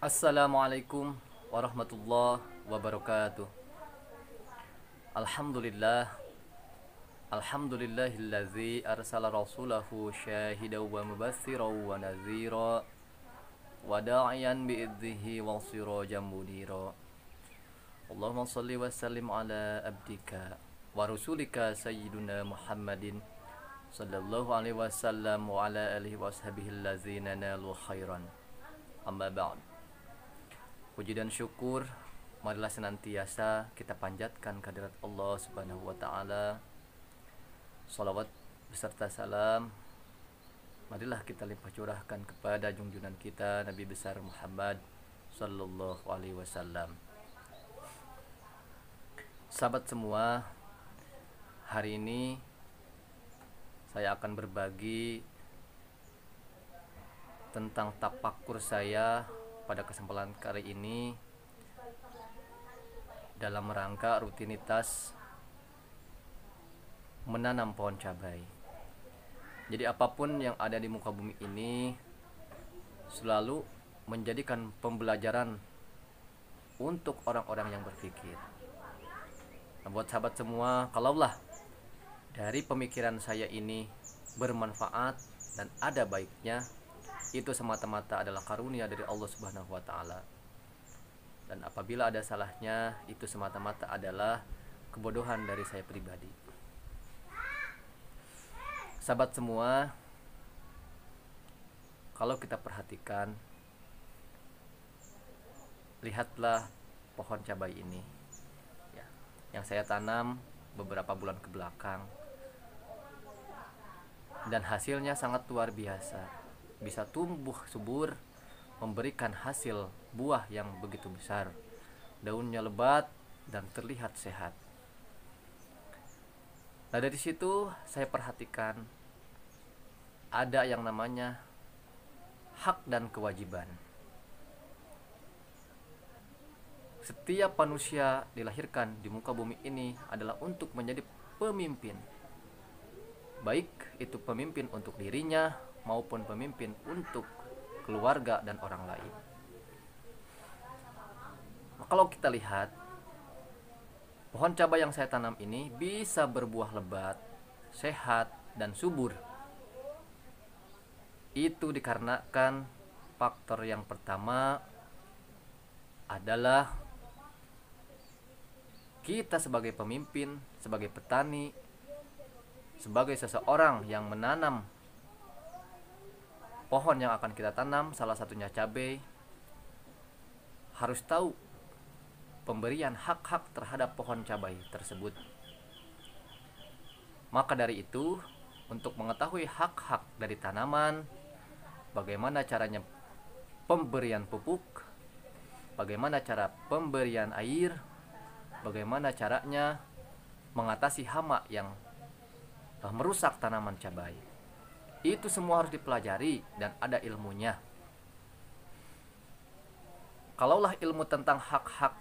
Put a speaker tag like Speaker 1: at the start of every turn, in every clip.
Speaker 1: Assalamualaikum warahmatullahi wabarakatuh. Alhamdulillah. Alhamdulillahillazi arsala rasulahu syahidan wa mubassiran wa nadhira wa da'iyan bi'idhihi wa sirajan munira. Allahumma salli wa sallim ala abdika wa rasulika sayyiduna Muhammadin sallallahu alaihi wasallam wa ala alihi wa ashabihi allazina nalu khairan. Amma ba'd. Puji dan syukur marilah senantiasa kita panjatkan kehadirat Allah Subhanahu wa taala. Salawat beserta salam marilah kita limpah curahkan kepada junjungan kita Nabi besar Muhammad sallallahu alaihi wasallam. Sahabat semua, hari ini saya akan berbagi tentang tafakur saya pada kesempatan kali ini dalam rangka rutinitas menanam pohon cabai. Jadi apapun yang ada di muka bumi ini selalu menjadikan pembelajaran untuk orang-orang yang berpikir. Nah, buat sahabat semua, kalaulah dari pemikiran saya ini bermanfaat dan ada baiknya, itu semata-mata adalah karunia dari Allah Subhanahu wa taala. Dan apabila ada salahnya, itu semata-mata adalah kebodohan dari saya pribadi. Sahabat semua, kalau kita perhatikan, lihatlah pohon cabai ini ya, yang saya tanam beberapa bulan ke belakang, dan hasilnya sangat luar biasa. Bisa tumbuh subur, memberikan hasil buah yang begitu besar, daunnya lebat dan terlihat sehat. Nah, dari situ saya perhatikan ada yang namanya hak dan kewajiban. Setiap manusia dilahirkan di muka bumi ini adalah untuk menjadi pemimpin, baik itu pemimpin untuk dirinya maupun pemimpin untuk keluarga dan orang lain. Nah, kalau kita lihat pohon cabai yang saya tanam ini bisa berbuah lebat, sehat, dan subur. Itu dikarenakan faktor yang pertama adalah kita sebagai pemimpin, sebagai petani, sebagai seseorang yang menanam pohon yang akan kita tanam, salah satunya cabai, harus tahu pemberian hak-hak terhadap pohon cabai tersebut. Maka dari itu, untuk mengetahui hak-hak dari tanaman, bagaimana caranya pemberian pupuk, bagaimana cara pemberian air, bagaimana caranya mengatasi hama yang merusak tanaman cabai, itu semua harus dipelajari dan ada ilmunya. Kalaulah ilmu tentang hak-hak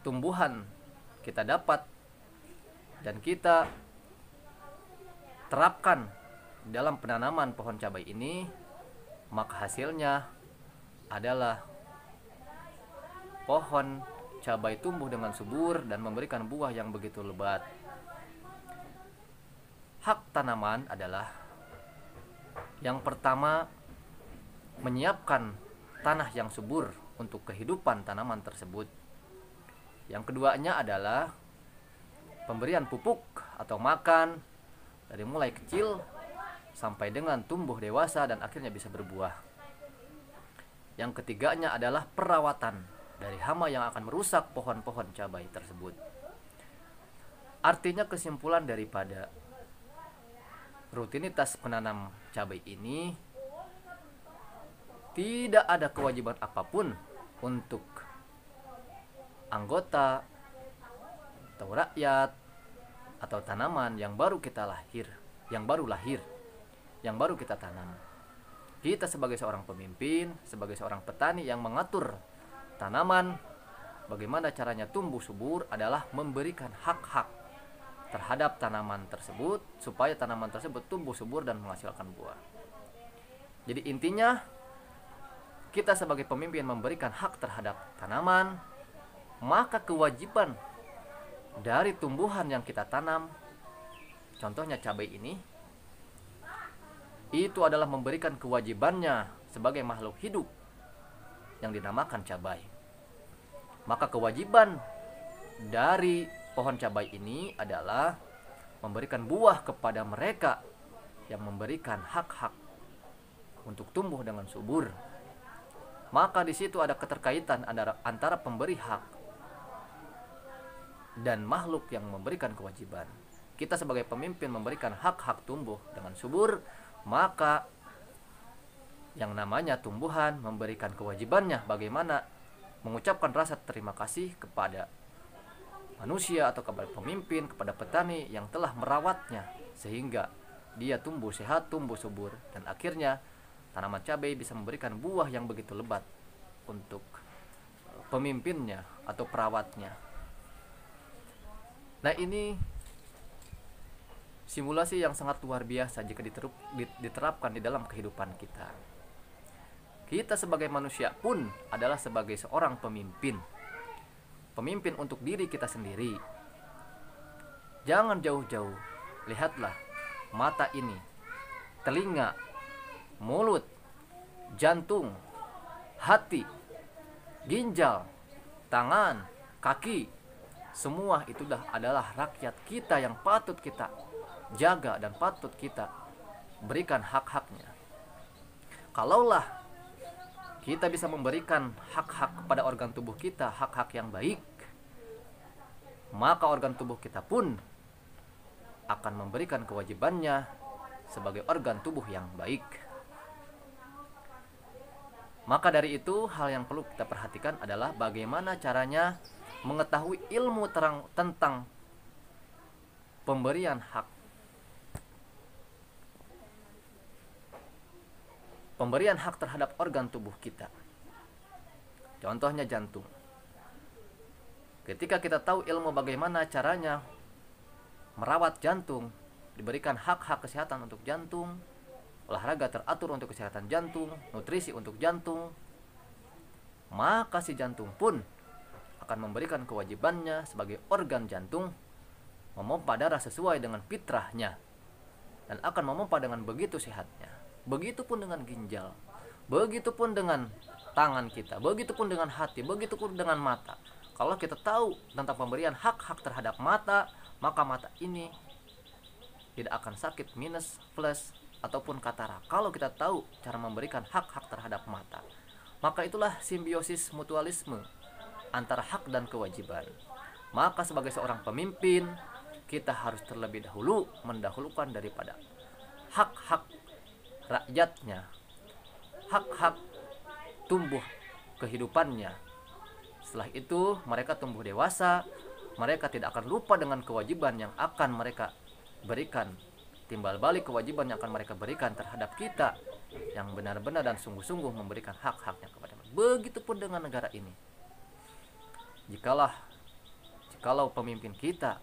Speaker 1: tumbuhan kita dapat dan kita terapkan dalam penanaman pohon cabai ini, maka hasilnya adalah pohon cabai tumbuh dengan subur dan memberikan buah yang begitu lebat. Hak tanaman adalah yang pertama, menyiapkan tanah yang subur untuk kehidupan tanaman tersebut. Yang keduanya adalah pemberian pupuk atau makan dari mulai kecil sampai dengan tumbuh dewasa dan akhirnya bisa berbuah. Yang ketiganya adalah perawatan dari hama yang akan merusak pohon-pohon cabai tersebut. Artinya kesimpulan daripada rutinitas penanam cabai ini, tidak ada kewajiban apapun untuk anggota atau rakyat atau tanaman yang baru kita lahir, yang baru kita tanam. Kita sebagai seorang pemimpin, sebagai seorang petani yang mengatur tanaman, bagaimana caranya tumbuh subur adalah memberikan hak-hak terhadap tanaman tersebut supaya tanaman tersebut tumbuh subur dan menghasilkan buah. Jadi intinya, kita sebagai pemimpin memberikan hak terhadap tanaman, maka kewajiban dari tumbuhan yang kita tanam, contohnya cabai ini, itu adalah memberikan kewajibannya sebagai makhluk hidup yang dinamakan cabai. Maka kewajiban dari pohon cabai ini adalah memberikan buah kepada mereka yang memberikan hak-hak untuk tumbuh dengan subur. Maka di situ ada keterkaitan antara pemberi hak dan makhluk yang memberikan kewajiban. Kita sebagai pemimpin memberikan hak-hak tumbuh dengan subur, maka yang namanya tumbuhan memberikan kewajibannya bagaimana mengucapkan rasa terima kasih kepada manusia atau kepada pemimpin, kepada petani yang telah merawatnya sehingga dia tumbuh sehat, tumbuh subur, dan akhirnya tanaman cabai bisa memberikan buah yang begitu lebat untuk pemimpinnya atau perawatnya. Nah, ini simulasi yang sangat luar biasa jika diterapkan di dalam kehidupan kita. Kita sebagai manusia pun adalah sebagai seorang pemimpin. Pemimpin untuk diri kita sendiri. Jangan jauh-jauh. Lihatlah mata ini, telinga, mulut, jantung, hati, ginjal, tangan, kaki. Semua itu adalah rakyat kita yang patut kita jaga dan patut kita berikan hak-haknya. Kalaulah kita bisa memberikan hak-hak kepada organ tubuh kita, hak-hak yang baik, maka organ tubuh kita pun akan memberikan kewajibannya sebagai organ tubuh yang baik. Maka dari itu, hal yang perlu kita perhatikan adalah bagaimana caranya mengetahui ilmu tentang pemberian hak. Pemberian hak terhadap organ tubuh kita. Contohnya jantung. Ketika kita tahu ilmu bagaimana caranya merawat jantung, diberikan hak-hak kesehatan untuk jantung, olahraga teratur untuk kesehatan jantung, nutrisi untuk jantung, maka si jantung pun akan memberikan kewajibannya sebagai organ jantung memompa darah sesuai dengan fitrahnya dan akan memompa dengan begitu sehatnya. Begitupun dengan ginjal, begitupun dengan tangan kita, begitupun dengan hati, begitupun dengan mata. Kalau kita tahu tentang pemberian hak-hak terhadap mata, maka mata ini tidak akan sakit, minus, plus, ataupun katarak. Kalau kita tahu cara memberikan hak-hak terhadap mata, maka itulah simbiosis mutualisme antara hak dan kewajiban. Maka sebagai seorang pemimpin, kita harus terlebih dahulu mendahulukan daripada hak-hak rakyatnya, hak-hak tumbuh kehidupannya. Setelah itu mereka tumbuh dewasa, mereka tidak akan lupa dengan kewajiban yang akan mereka berikan, timbal balik kewajiban yang akan mereka berikan terhadap kita yang benar-benar dan sungguh-sungguh memberikan hak-haknya kepada mereka. Begitupun dengan negara ini. Jikalau pemimpin kita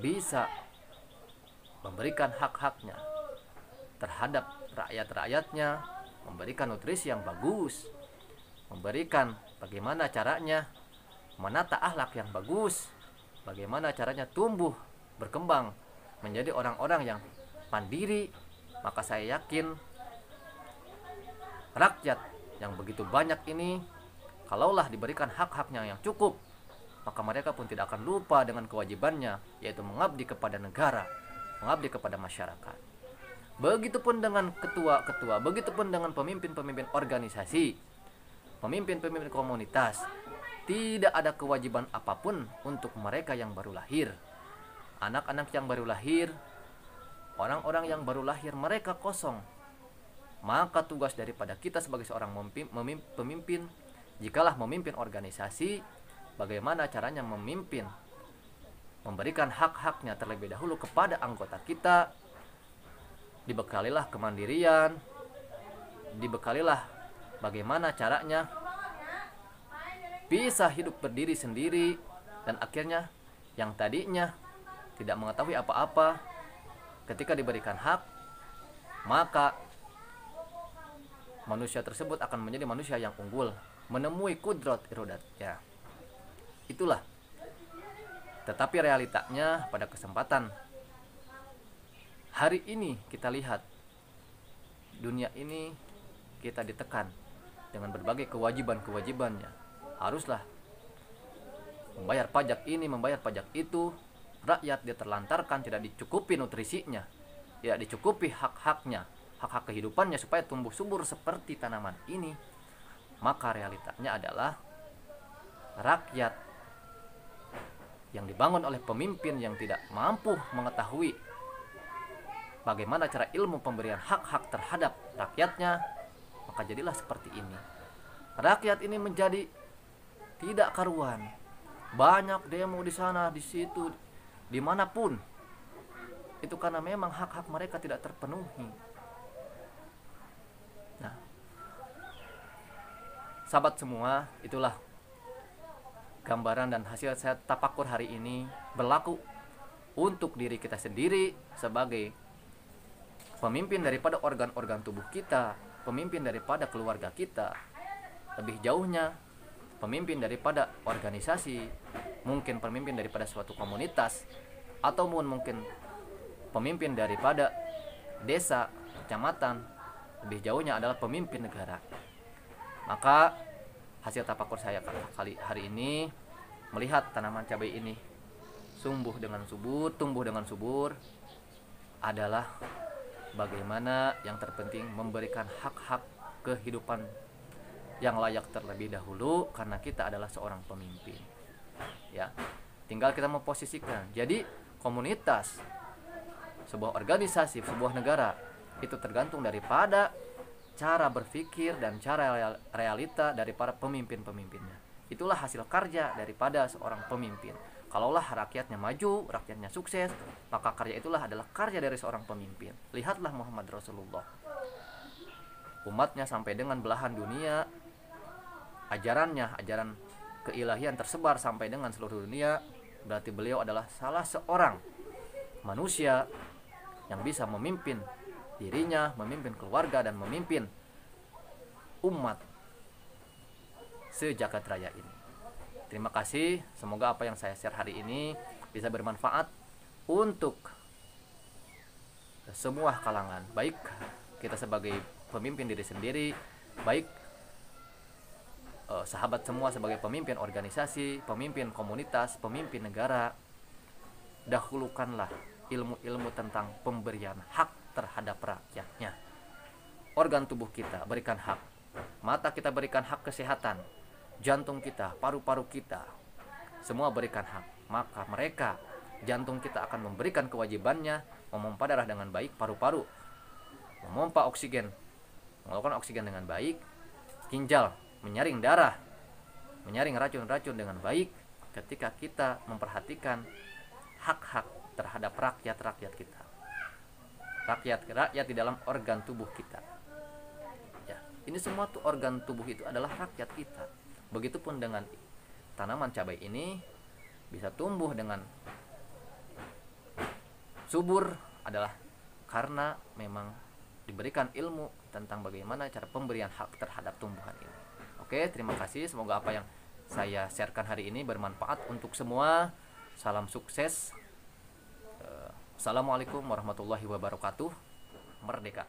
Speaker 1: bisa memberikan hak-haknya terhadap rakyat-rakyatnya, memberikan nutrisi yang bagus, memberikan bagaimana caranya menata akhlak yang bagus, bagaimana caranya tumbuh, berkembang menjadi orang-orang yang mandiri, maka saya yakin rakyat yang begitu banyak ini, kalaulah diberikan hak-haknya yang cukup, maka mereka pun tidak akan lupa dengan kewajibannya, yaitu mengabdi kepada negara, mengabdi kepada masyarakat. Begitupun dengan ketua-ketua, begitupun dengan pemimpin-pemimpin organisasi, pemimpin-pemimpin komunitas. Tidak ada kewajiban apapun untuk mereka yang baru lahir. Anak-anak yang baru lahir, orang-orang yang baru lahir, mereka kosong. Maka tugas daripada kita sebagai seorang pemimpin, jikalah memimpin organisasi, bagaimana caranya memimpin, memberikan hak-haknya terlebih dahulu kepada anggota kita, dibekalilah kemandirian, dibekalilah bagaimana caranya bisa hidup berdiri sendiri, dan akhirnya yang tadinya tidak mengetahui apa-apa ketika diberikan hak, maka manusia tersebut akan menjadi manusia yang unggul, menemui kudrat irodatnya. Itulah. Tetapi realitanya pada kesempatan hari ini kita lihat dunia ini kita ditekan dengan berbagai kewajiban-kewajibannya. Haruslah membayar pajak ini, membayar pajak itu. Rakyat dia terlantarkan, tidak dicukupi nutrisinya, tidak dicukupi hak-haknya, hak-hak kehidupannya supaya tumbuh subur seperti tanaman ini. Maka realitanya adalah rakyat yang dibangun oleh pemimpin yang tidak mampu mengetahui bagaimana cara ilmu pemberian hak-hak terhadap rakyatnya, maka jadilah seperti ini. Rakyat ini menjadi tidak karuan. Banyak demo di sana, di situ, dimanapun. Itu karena memang hak-hak mereka tidak terpenuhi. Nah, sahabat semua, itulah gambaran dan hasil saya tafakur hari ini berlaku untuk diri kita sendiri sebagai pemimpin daripada organ-organ tubuh kita, pemimpin daripada keluarga kita, lebih jauhnya pemimpin daripada organisasi, mungkin pemimpin daripada suatu komunitas, ataupun mungkin pemimpin daripada desa, kecamatan, lebih jauhnya adalah pemimpin negara. Maka hasil tafakur saya kali hari ini melihat tanaman cabai ini tumbuh dengan subur adalah bagaimana yang terpenting memberikan hak-hak kehidupan yang layak terlebih dahulu, karena kita adalah seorang pemimpin. Ya, tinggal kita memposisikan. Jadi komunitas, sebuah organisasi, sebuah negara itu tergantung daripada cara berpikir dan cara realita dari para pemimpin-pemimpinnya. Itulah hasil karya daripada seorang pemimpin. Kalaulah rakyatnya maju, rakyatnya sukses, maka karya itulah adalah karya dari seorang pemimpin. Lihatlah Muhammad Rasulullah. Umatnya sampai dengan belahan dunia, ajarannya, ajaran keilahian tersebar sampai dengan seluruh dunia. Berarti beliau adalah salah seorang manusia yang bisa memimpin dirinya, memimpin keluarga, dan memimpin umat sejagat raya ini. Terima kasih, semoga apa yang saya share hari ini bisa bermanfaat untuk semua kalangan, baik kita sebagai pemimpin diri sendiri, baik sahabat semua sebagai pemimpin organisasi, pemimpin komunitas, pemimpin negara. Dahulukanlah ilmu-ilmu tentang pemberian hak terhadap rakyatnya. Organ tubuh kita berikan hak, mata kita berikan hak kesehatan, jantung kita, paru-paru kita, semua berikan hak. Maka mereka, jantung kita akan memberikan kewajibannya, memompa darah dengan baik, paru-paru memompa oksigen, mengeluarkan oksigen dengan baik, ginjal menyaring darah, menyaring racun-racun dengan baik. Ketika kita memperhatikan hak-hak terhadap rakyat-rakyat kita, rakyat di dalam organ tubuh kita, ya, ini semua tuh organ tubuh itu adalah rakyat kita. Begitupun dengan tanaman cabai ini bisa tumbuh dengan subur adalah karena memang diberikan ilmu tentang bagaimana cara pemberian hak terhadap tumbuhan ini. Oke, terima kasih. Semoga apa yang saya sharekan hari ini bermanfaat untuk semua. Salam sukses. Assalamualaikum warahmatullahi wabarakatuh. Merdeka.